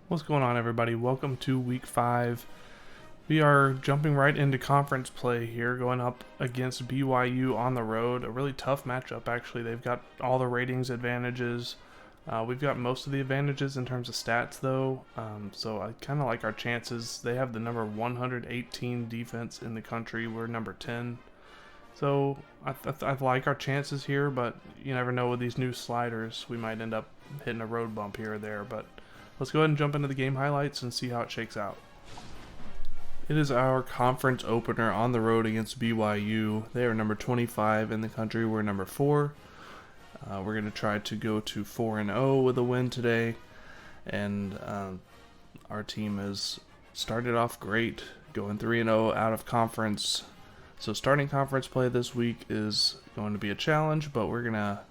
What's going on, everybody? Welcome to week 5. We are jumping right into conference play here, going up against BYU on the road. A really tough matchup, actually. They've got all the ratings advantages. We've got most of the advantages in terms of stats, though. So I kind of like our chances. They have the number 118 defense in the country. We're number 10. So I like our chances here, but you never know with these new sliders. We might end up hitting a road bump here or there, but let's go ahead and jump into the game highlights and see how it shakes out. It is our conference opener on the road against BYU. They are number 25 in the country. We're number 4. We're going to try to go to 4-0 with a win today. And our team has started off great, going 3-0 out of conference. So starting conference play this week is going to be a challenge, but we're going to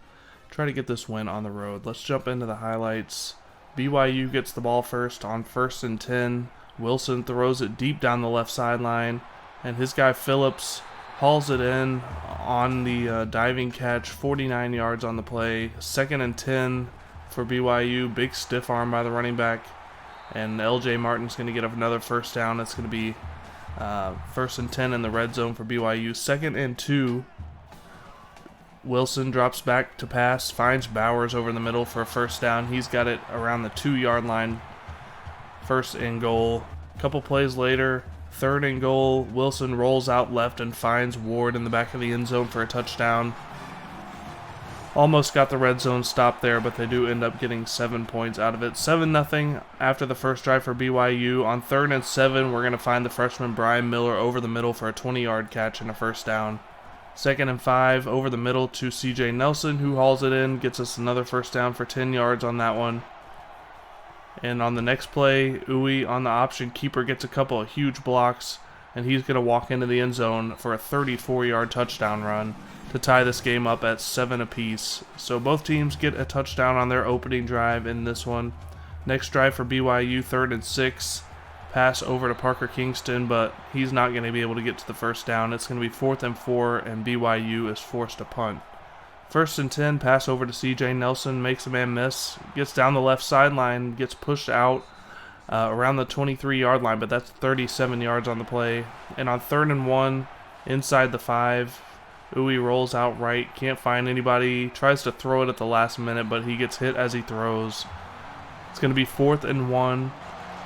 try to get this win on the road. Let's jump into the highlights. BYU gets the ball first on 1st and 10. Wilson throws it deep down the left sideline, and his guy Phillips hauls it in on the diving catch, 49 yards on the play. 2nd and 10 for BYU. Big stiff arm by the running back, and LJ Martin's going to get another first down. It's going to be 1st and 10 in the red zone for BYU. 2nd and 2. Wilson drops back to pass, finds Bowers over the middle for a first down. He's got it around the 2-yard line. 1st and goal. A couple plays later, 3rd and goal. Wilson rolls out left and finds Ward in the back of the end zone for a touchdown. Almost got the red zone stop there, but they do end up getting 7 points out of it. 7-0 after the first drive for BYU. On 3rd and 7, we're going to find the freshman Brian Miller over the middle for a 20-yard catch and a first down. 2nd and 5, over the middle to CJ Nelson, who hauls it in, gets us another first down for 10 yards on that one. And on the next play, Uwe on the option keeper gets a couple of huge blocks, and he's going to walk into the end zone for a 34-yard touchdown run to tie this game up at 7 apiece. So both teams get a touchdown on their opening drive in this one. Next drive for BYU, 3rd and 6. Pass over to Parker Kingston, but he's not going to be able to get to the first down. It's going to be 4th and 4, and BYU is forced to punt. 1st and 10, pass over to CJ Nelson, makes a man miss, gets down the left sideline, gets pushed out around the 23-yard line, but that's 37 yards on the play. And on 3rd and 1, inside the 5, Uwe rolls out right, can't find anybody, tries to throw it at the last minute, but he gets hit as he throws. It's going to be 4th and 1.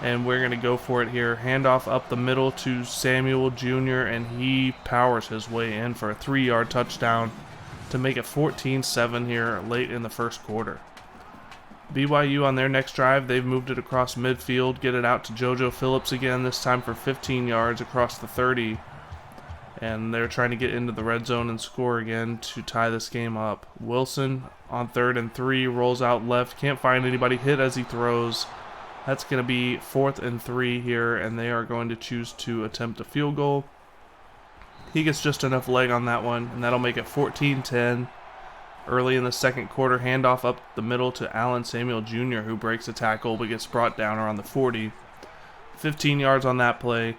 And we're going to go for it here. Handoff up the middle to Samuel Jr., and he powers his way in for a 3-yard touchdown to make it 14-7 here late in the first quarter. BYU on their next drive, they've moved it across midfield, get it out to JoJo Phillips again, this time for 15 yards across the 30. And they're trying to get into the red zone and score again to tie this game up. Wilson on 3rd and 3, rolls out left, can't find anybody, hit as he throws. That's going to be 4th and 3 here, and they are going to choose to attempt a field goal. He gets just enough leg on that one, and that'll make it 14-10. Early in the second quarter, handoff up the middle to Allen Samuel Jr., who breaks a tackle but gets brought down around the 40. 15 yards on that play.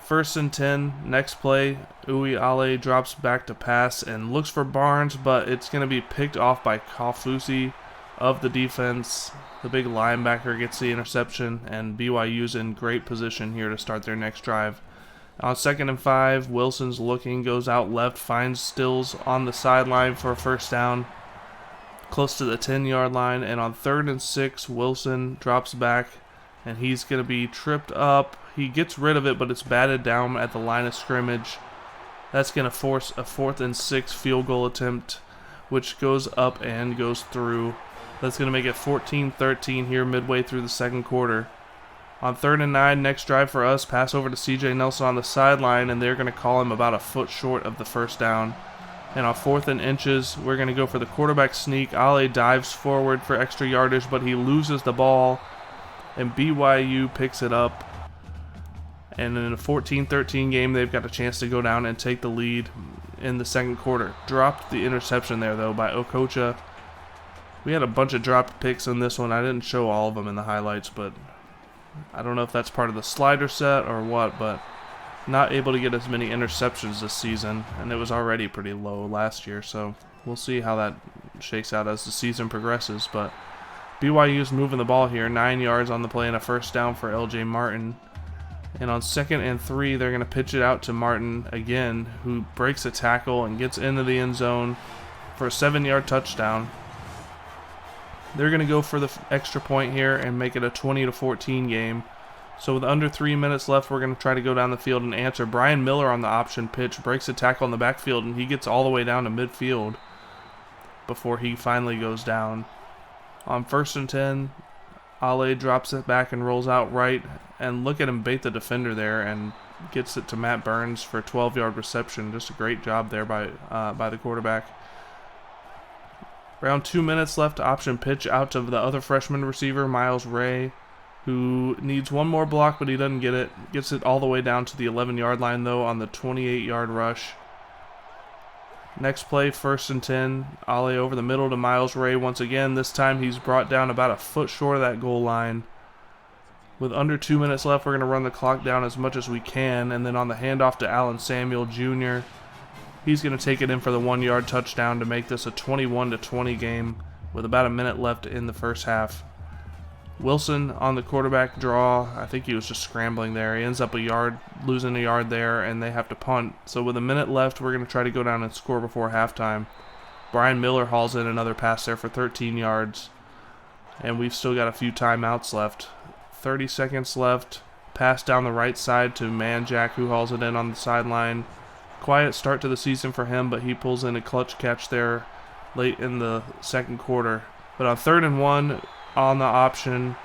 1st and 10, next play, Uwe Ale drops back to pass and looks for Barnes, but it's going to be picked off by Kaufusi of the defense. The big linebacker gets the interception, and BYU's in great position here to start their next drive. On 2nd and 5, Wilson's looking, goes out left, finds Stills on the sideline for a first down, close to the 10-yard line. And on 3rd and 6, Wilson drops back, and he's going to be tripped up. He gets rid of it, but it's batted down at the line of scrimmage. That's going to force a 4th and 6 field goal attempt, which goes up and goes through. That's going to make it 14-13 here midway through the second quarter. On 3rd and 9, next drive for us, pass over to CJ Nelson on the sideline, and they're going to call him about a foot short of the first down. And on 4th and inches, we're going to go for the quarterback sneak. Ale dives forward for extra yardage, but he loses the ball, and BYU picks it up. And in a 14-13 game, they've got a chance to go down and take the lead in the second quarter. Dropped the interception there, though, by Okocha. We had a bunch of dropped picks in this one. I didn't show all of them in the highlights, but I don't know if that's part of the slider set or what, but not able to get as many interceptions this season, and it was already pretty low last year, so we'll see how that shakes out as the season progresses. But BYU's moving the ball here, 9 yards on the play and a first down for LJ Martin. And on 2nd and 3, they're going to pitch it out to Martin again, who breaks a tackle and gets into the end zone for a 7-yard touchdown. They're going to go for the extra point here and make it a 20-14 game. So with under 3 minutes left, we're going to try to go down the field and answer. Brian Miller on the option pitch breaks a tackle in the backfield, and he gets all the way down to midfield before he finally goes down. On 1st and 10, Ale drops it back and rolls out right, and look at him bait the defender there and gets it to Matt Burns for a 12-yard reception. Just a great job there by the quarterback. Around 2 minutes left, option pitch out to the other freshman receiver, Miles Ray, who needs one more block, but he doesn't get it. Gets it all the way down to the 11-yard line, though, on the 28-yard rush. Next play, 1st and 10. Ale over the middle to Miles Ray once again. This time he's brought down about a foot short of that goal line. With under 2 minutes left, we're going to run the clock down as much as we can. And then on the handoff to Allen Samuel Jr., he's going to take it in for the 1-yard touchdown to make this a 21-20 game with about a minute left in the first half. Wilson on the quarterback draw. I think he was just scrambling there. He ends up losing a yard there, and they have to punt. So with a minute left, we're going to try to go down and score before halftime. Brian Miller hauls in another pass there for 13 yards. And we've still got a few timeouts left. 30 seconds left. Pass down the right side to Manjack, who hauls it in on the sideline. Quiet start to the season for him, but he pulls in a clutch catch there late in the second quarter. But on 3rd and 1, on the option,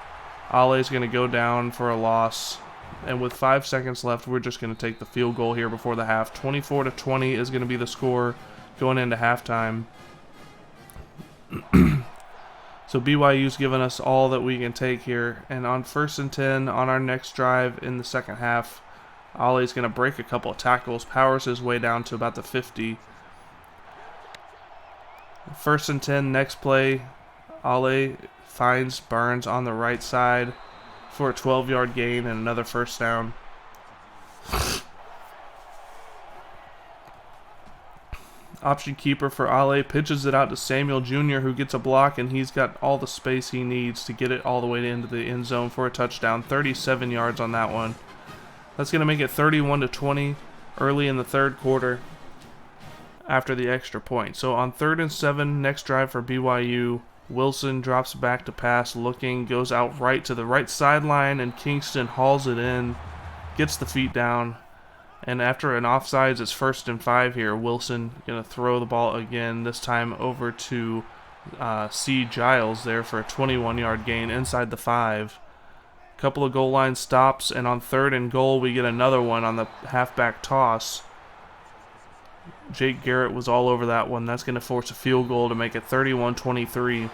Ale's going to go down for a loss. And with 5 seconds left, we're just going to take the field goal here before the half. 24-20 is going to be the score going into halftime. So BYU's given us all that we can take here. And on 1st and 10, on our next drive in the second half, Ollie's going to break a couple of tackles, powers his way down to about the 50. 1st and 10, next play, Ollie finds Burns on the right side for a 12-yard gain and another first down. Option keeper for Ale pitches it out to Samuel Jr., who gets a block, and he's got all the space he needs to get it all the way into the end zone for a touchdown. 37 yards on that one. That's going to make it 31-20 early in the third quarter after the extra point. So on 3rd and 7, next drive for BYU, Wilson drops back to pass, looking, goes out right to the right sideline, and Kingston hauls it in, gets the feet down. And after an offsides, it's 1st and 5 here. Wilson going to throw the ball again, this time over to C. Giles there for a 21-yard gain inside the 5. Couple of goal line stops, and on 3rd and goal, we get another one on the halfback toss. Jake Garrett was all over that one. That's going to force a field goal to make it 31-23.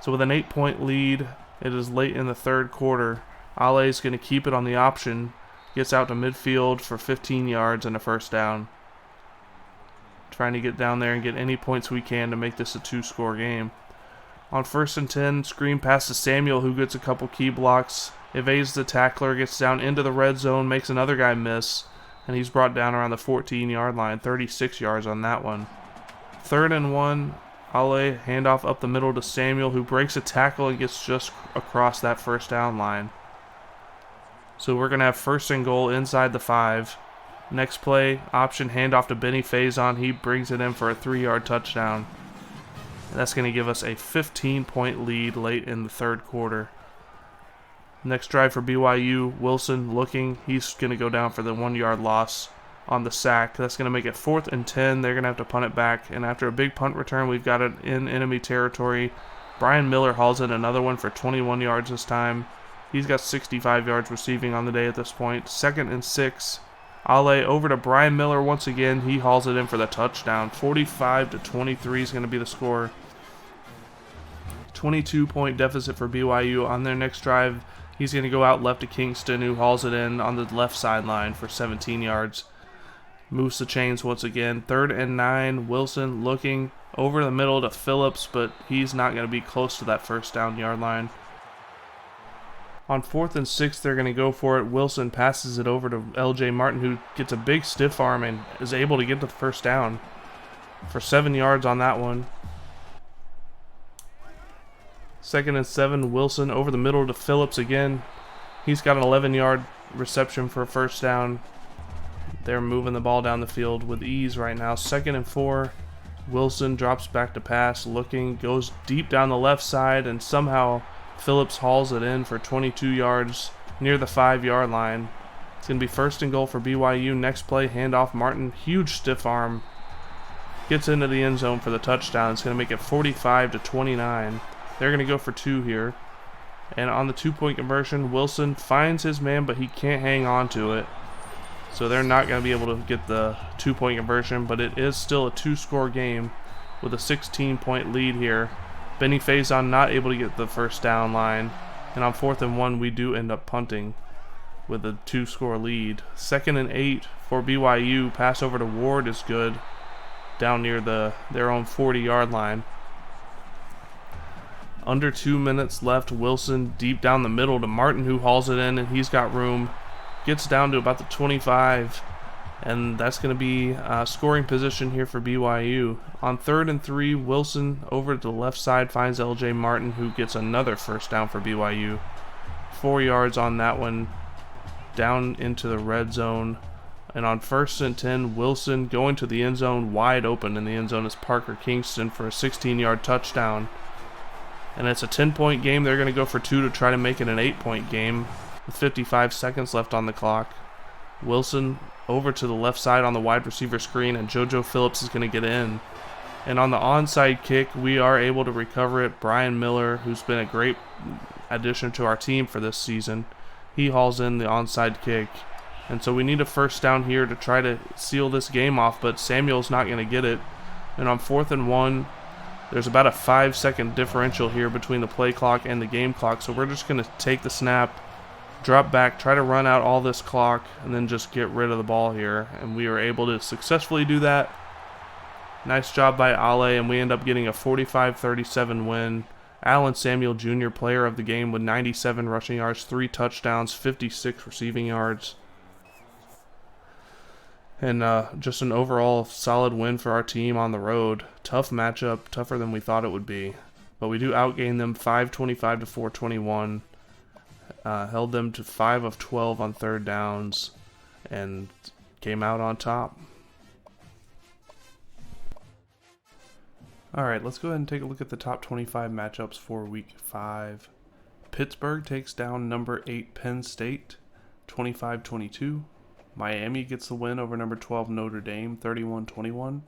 So with an 8-point lead, it is late in the third quarter. Ale is going to keep it on the option. Gets out to midfield for 15 yards and a first down. Trying to get down there and get any points we can to make this a 2-score game. On 1st and 10, screen pass to Samuel, who gets a couple key blocks. Evades the tackler, gets down into the red zone, makes another guy miss. And he's brought down around the 14-yard line, 36 yards on that one. 3rd and 1, Ale handoff up the middle to Samuel, who breaks a tackle and gets just across that first down line. So we're going to have 1st and goal inside the 5. Next play, option handoff to Benny Faison. He brings it in for a 3-yard touchdown. And that's going to give us a 15-point lead late in the third quarter. Next drive for BYU, Wilson looking. He's going to go down for the 1-yard loss on the sack. That's going to make it 4th and 10. They're going to have to punt it back. And after a big punt return, we've got it in enemy territory. Brian Miller hauls in another one for 21 yards this time. He's got 65 yards receiving on the day at this point. 2nd and 6. Ale over to Brian Miller once again. He hauls it in for the touchdown. 45-23 is going to be the score. 22-point deficit for BYU on their next drive. He's going to go out left to Kingston, who hauls it in on the left sideline for 17 yards. Moves the chains once again. 3rd and 9. Wilson looking over the middle to Phillips, but he's not going to be close to that first down yard line. On 4th and 6, they're going to go for it. Wilson passes it over to LJ Martin, who gets a big stiff arm and is able to get to the first down for 7 yards on that one. 2nd and 7, Wilson over the middle to Phillips again. He's got an 11-yard reception for a first down. They're moving the ball down the field with ease right now. 2nd and 4, Wilson drops back to pass, looking, goes deep down the left side, and somehow Phillips hauls it in for 22 yards near the 5-yard line. It's going to be 1st and goal for BYU. Next play, handoff, Martin, huge stiff arm. Gets into the end zone for the touchdown. It's going to make it 45-29. They're going to go for 2 here. And on the 2-point conversion, Wilson finds his man, but he can't hang on to it. So they're not going to be able to get the 2-point conversion, but it is still a 2-score game with a 16-point lead here. Benny Faison not able to get the first down line. And on 4th and 1, we do end up punting with a 2-score lead. 2nd and 8 for BYU. Pass over to Ward is good down near their own 40-yard line. Under 2 minutes left. Wilson deep down the middle to Martin, who hauls it in, and he's got room. Gets down to about the 25, and that's going to be scoring position here for BYU. On 3rd and 3, Wilson over to the left side finds LJ Martin, who gets another first down for BYU. 4 yards on that one, down into the red zone. And on 1st and 10, Wilson going to the end zone, wide open in the end zone is Parker Kingston for a 16-yard touchdown. And it's a 10-point game. They're going to go for 2 to try to make it an 8-point game with 55 seconds left on the clock. Wilson over to the left side on the wide receiver screen, and JoJo Phillips is going to get in. And on the onside kick, we are able to recover it. Brian Miller, who's been a great addition to our team for this season, he hauls in the onside kick. And so we need a first down here to try to seal this game off, but Samuel's not going to get it. And on 4th and 1, there's about a 5-second differential here between the play clock and the game clock, so we're just going to take the snap, drop back, try to run out all this clock, and then just get rid of the ball here. And we were able to successfully do that. Nice job by Ale, and we end up getting a 45-37 win. Allen Samuel Jr., player of the game with 97 rushing yards, 3 touchdowns, 56 receiving yards. And just an overall solid win for our team on the road. Tough matchup, tougher than we thought it would be. But we do outgain them 525 to 421. Held them to 5 of 12 on 3rd downs and came out on top. Alright, let's go ahead and take a look at the top 25 matchups for week 5. Pittsburgh takes down number 8 Penn State 25-22. Miami gets the win over number 12 Notre Dame 31-21.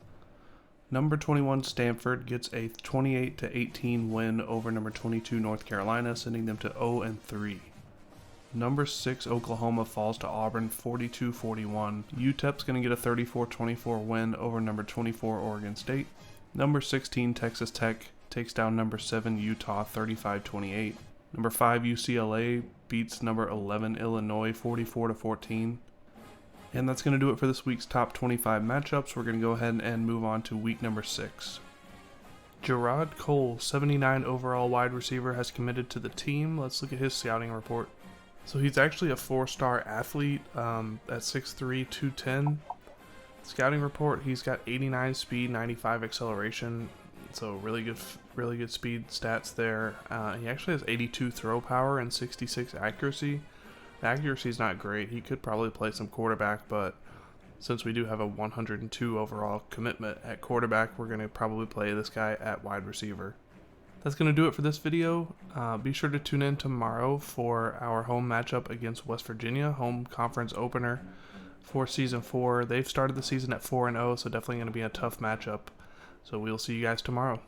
Number 21 Stanford gets a 28-18 win over number 22 North Carolina, sending them to 0-3. Number 6 Oklahoma falls to Auburn 42-41. UTEP's going to get a 34-24 win over number 24 Oregon State. Number 16 Texas Tech takes down number 7 Utah 35-28. Number 5 UCLA beats number 11 Illinois 44-14. And that's going to do it for this week's top 25 matchups. We're going to go ahead and move on to week number 6. Gerard Cole, 79 overall wide receiver, has committed to the team. Let's look at his scouting report. So he's actually a 4-star athlete at 6'3", 210. Scouting report, he's got 89 speed, 95 acceleration. So really good speed stats there. He actually has 82 throw power and 66 accuracy. The accuracy is not great. He could probably play some quarterback, but since we do have a 102 overall commitment at quarterback, we're going to probably play this guy at wide receiver. That's going to do it for this video. Be sure to tune in tomorrow for our home matchup against West Virginia, home conference opener for Season 4. They've started the season at 4-0, so definitely going to be a tough matchup. So we'll see you guys tomorrow.